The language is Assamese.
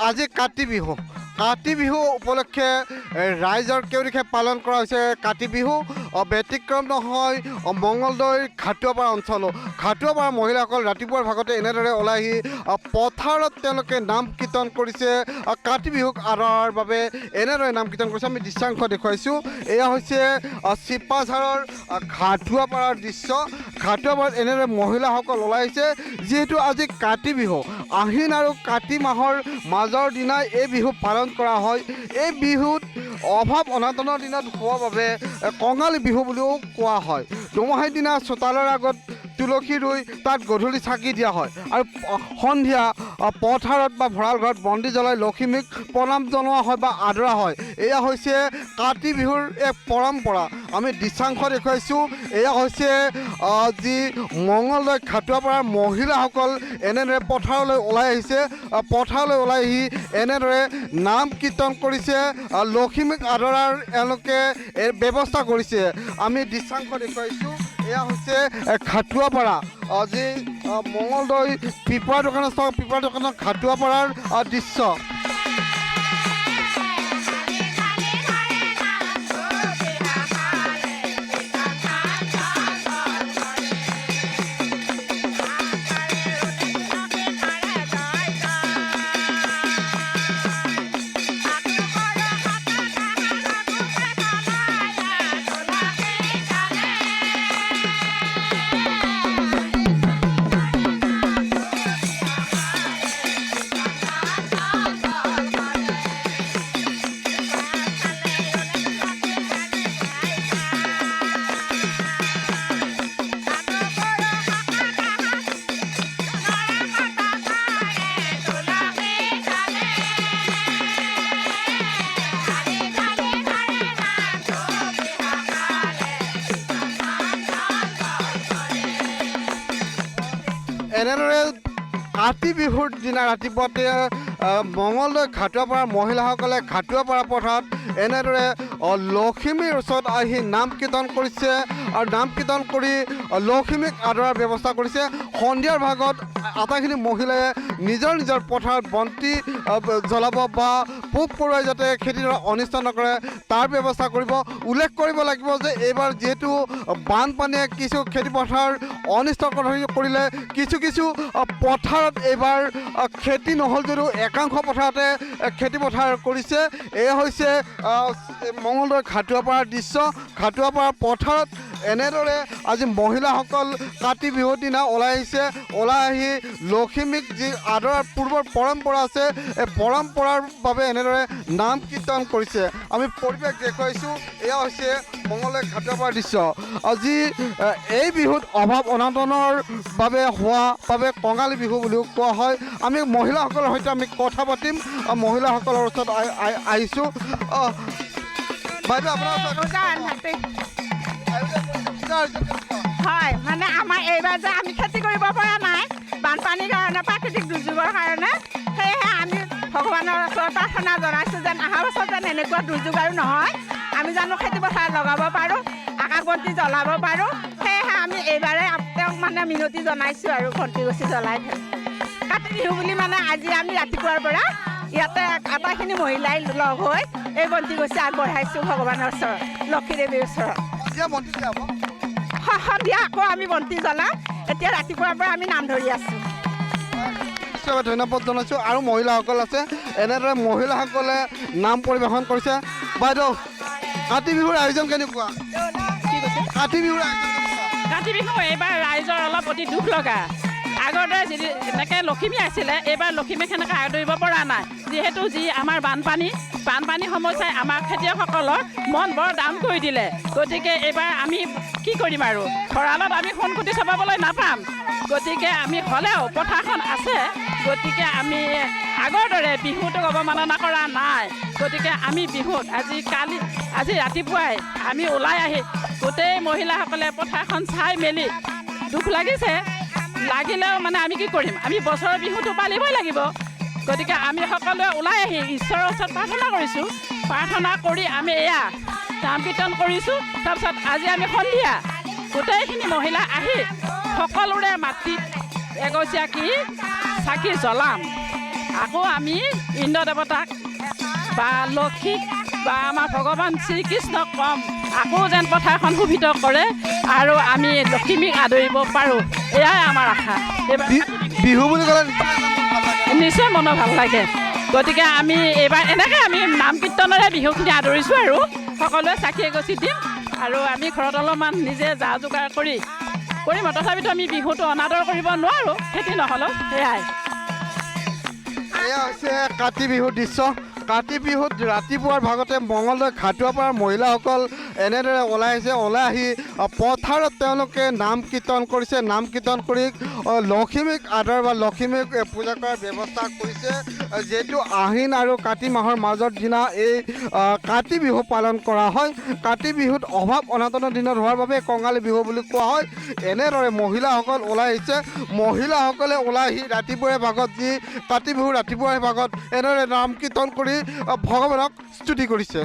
আজি কাতি বিহু উপলক্ষে ৰাইজৰ কেউৰিখে পালন কৰা হৈছে কাতি বিহু ব্যতিক্ৰম নহয় মঙলদৈৰ খাটুৱাপাৰা অঞ্চলো খাটুৱাপাৰা মহিলাসকল ৰাতিপুৱাৰ ভাগতে এনেদৰে ওলাই আহি পথাৰত তেওঁলোকে নাম কীৰ্তন কৰিছে কাতি বিহুক আদৰাৰ বাবে এনেদৰে নাম কীৰ্তন কৰিছে আমি দৃশ্যাংশ দেখুৱাইছোঁ এয়া হৈছে চিপাঝাৰৰ খাটুৱাপাৰাৰ দৃশ্য খাটুৱাপাৰাত এনেদৰে মহিলাসকল ওলাই আহিছে যিহেতু আজি কাতি বিহু আহিন আৰু কাতি মাহৰ মাজৰ দিনাই এই বিহু পালন কৰা হয় এই বিহুত অভাৱ অনাটনৰ দিনত হোৱাৰ বাবে কঙালী বিহু বুলিও কোৱা হয় দুমাহীৰ দিনা চোতালৰ আগত তুলসী ৰুই তাত গধূলি চাকি দিয়া হয় আৰু সন্ধিয়া পথাৰত বা ভঁৰাল ঘৰত বন্তি জ্বলাই লখিমীক প্ৰণাম জনোৱা হয় বা আদৰা হয় এয়া হৈছে কাতি বিহুৰ এক পৰম্পৰা আমি দৃশ্যাংশ দেখুৱাইছোঁ এয়া হৈছে যি মঙলদৈ খাটুৱাপাৰাৰ মহিলাসকল এনেদৰে পথাৰলৈ ওলাই আহিছে পথাৰলৈ ওলাই আহি এনেদৰে নাম কীৰ্তন কৰিছে লখিমীক আদৰাৰ এওঁলোকে ব্যৱস্থা কৰিছে আমি দৃশ্যাংশ দেখুৱাইছোঁ এয়া হৈছে খাটুৱাপাৰা যি মঙলদৈ পিপৰা দোকানৰ খাটুৱাপাৰাৰ দৃশ্য এনেদৰে কাতি বিহুৰ দিনা ৰাতিপুৱাতে মঙলদৈ খাটুৱাপাৰাৰ মহিলাসকলে খাটুৱাপাৰা পথাৰত এনেদৰে লখিমীৰ ওচৰত আহি নাম কীৰ্তন কৰিছে আৰু নাম কীৰ্তন কৰি লখিমীক আদৰাৰ ব্যৱস্থা কৰিছে সন্ধিয়াৰ ভাগত আটাইখিনি মহিলাই নিজৰ নিজৰ পথাৰত বন্তি জ্বলাব বা পোক পৰুৱাই যাতে খেতিডৰা অনিষ্ট নকৰে তাৰ ব্যৱস্থা কৰিব উল্লেখ কৰিব লাগিব যে এইবাৰ যিহেতু বানপানীয়ে কিছু খেতিপথাৰ অনিষ্ট কৰিলে কিছু পথাৰত এইবাৰ খেতি নহ'ল যদিও একাংশ পথাৰতে খেতিপথাৰ কৰিছে এয়া হৈছে মঙলদৈ খাটুৱাপাৰাৰ দৃশ্য খাটুৱাপাৰাৰ পথাৰত এনেদৰে আজি মহিলাসকল কাতি বিহুৰ দিনা ওলাই আহিছে ওলাই আহি লখিমীক যি আদৰাৰ পূৰ্বৰ পৰম্পৰা আছে এই পৰম্পৰাৰ বাবে এনেদৰে নাম কীৰ্তন কৰিছে আমি পৰিৱেশ দেখুৱাইছোঁ এয়া হৈছে মঙলদৈ খাটুৱাপাৰাৰ দৃশ্য আজি এই বিহুত অভাৱ অনাটনৰ বাবে হোৱা বাবে কঙালী বিহু বুলিও কোৱা হয় আমি মহিলাসকলৰ সৈতে আমি কথা পাতিম মহিলাসকলৰ ওচৰত আহিছোঁ বাইদেউ আপোনাৰ হয় মানে আমাৰ এইবাৰ যে আমি খেতি কৰিব পৰা নাই বানপানীৰ কাৰণে প্ৰাকৃতিক দুৰ্যোগৰ কাৰণে সেয়েহে আমি ভগৱানৰ ওচৰত প্ৰাৰ্থনা জনাইছোঁ যেন অহা বছৰ যেন এনেকুৱা দুৰ্যোগ আৰু নহয় আমি জানো খেতি পথাৰত লগাব পাৰোঁ আকাশ বন্তি জ্বলাব পাৰোঁ সেয়েহে আমি এইবাৰে তেওঁক মানে মিনতি জনাইছোঁ আৰু বন্তি গছি জ্বলাই কাতি বিহু বুলি মানে আজি আমি ৰাতিপুৱাৰ পৰা ইয়াতে আটাইখিনি মহিলাই লগ হৈ এই বন্তি গছি আগবঢ়াইছোঁ ভগৱানৰ ওচৰত লক্ষী দেৱীৰ ওচৰত সন্ধিয়া আকৌ আমি বন্তি জ্বলাম এতিয়া ৰাতিপুৱাৰ পৰা আমি নাম ধৰি আছোঁ ধন্যবাদ জনাইছোঁ আৰু মহিলাসকল আছে এনেদৰে মহিলাসকলে নাম পৰিৱেশন কৰিছে বাইদেউ কাতি বিহুৰ আয়োজন কেনেকুৱা কাতি বিহুৰ আয়োজন কাতি বিহু এইবাৰ ৰাইজৰ অলপ অতি দুখ লগা আগতে যি এনেকৈ লখিমী আছিলে এইবাৰ লখিমীক সেনেকৈ আদৰিব পৰা নাই যিহেতু যি আমাৰ বানপানী সমস্যাই আমাৰ খেতিয়কসকলৰ মন বৰ দাম কৰি দিলে গতিকে এইবাৰ আমি কি কৰিম আৰু ভঁৰালত আমি সোণকুটি চপাবলৈ নাপাম গতিকে আমি হ'লেও পথাৰখন আছে গতিকে আমি আগৰ দৰে বিহুটোক অৱমাননা কৰা নাই গতিকে আমি বিহুত আজি ৰাতিপুৱাই আমি ওলাই আহি গোটেই মহিলাসকলে পথাৰখন চাই মেলি দুখ লাগিলেও মানে আমি কি কৰিম আমি বছৰৰ বিহুটো পালিবই লাগিব গতিকে আমি সকলোৱে ওলাই আহি ঈশ্বৰৰ ওচৰত প্ৰাৰ্থনা কৰিছোঁ প্ৰাৰ্থনা কৰি আমি এয়া নাম কীৰ্তন কৰিছোঁ তাৰপিছত আজি আমি সন্ধিয়া গোটেইখিনি মহিলা আহি সকলোৰে মাটিত এগছিয়া কি চাকি জ্বলাম আকৌ আমি ইন্দ্ৰ দেৱতাক বা লক্ষীক বা আমাৰ ভগৱান শ্ৰীকৃষ্ণক কম আকৌ যেন পথাৰখন শোভিত কৰে আৰু আমি লখিমীক আদৰিব পাৰোঁ, এয়াই আমাৰ আশা। এইবাৰ বিহু বুলি ক'লে নিশ্চয় মনৰ ভাল লাগে। গতিকে আমি এইবাৰ এনেকৈ আমি নাম কীৰ্তনেৰে বিহুখিনি আদৰিছোঁ আৰু সকলোৱে চাকি এগছি দিম আৰু আমি ঘৰত অলপমান নিজে যা যোগাৰ কৰিম। তথাপিতো আমি বিহুটো অনাদৰ কৰিব নোৱাৰোঁ, খেতি নহ'লেও। সেয়াই এয়া হৈছে কাতি বিহুৰ দৃশ্য। কাতি বিহুত ৰাতিপুৱাৰ ভাগতে মঙলদৈ খাটুৱাপাৰাৰ মহিলাসকল এনেদৰে ওলাই আহিছে। ওলাই আহি পথাৰত তেওঁলোকে নাম কীৰ্তন কৰিছে। নাম কীৰ্তন কৰি লখিমীক আদৰ বা লখিমীক পূজা কৰাৰ ব্যৱস্থা কৰিছে। যিহেতু আহিন আৰু কাতি মাহৰ মাজৰ দিনা এই কাতি বিহু পালন কৰা হয়। কাতি বিহুত অভাৱ অনাটনৰ দিনত হোৱাৰ বাবে কঙালী বিহু বুলি কোৱা হয়। এনেদৰে মহিলাসকল ওলাই আহিছে। মহিলাসকলে ওলাই আহি ৰাতিপুৱাৰে ভাগত যি কাতি বিহু ৰাতিপুৱাৰে ভাগত এনেদৰে নাম কীৰ্তন কৰি ভগৱানক স্তুতি কৰিছে।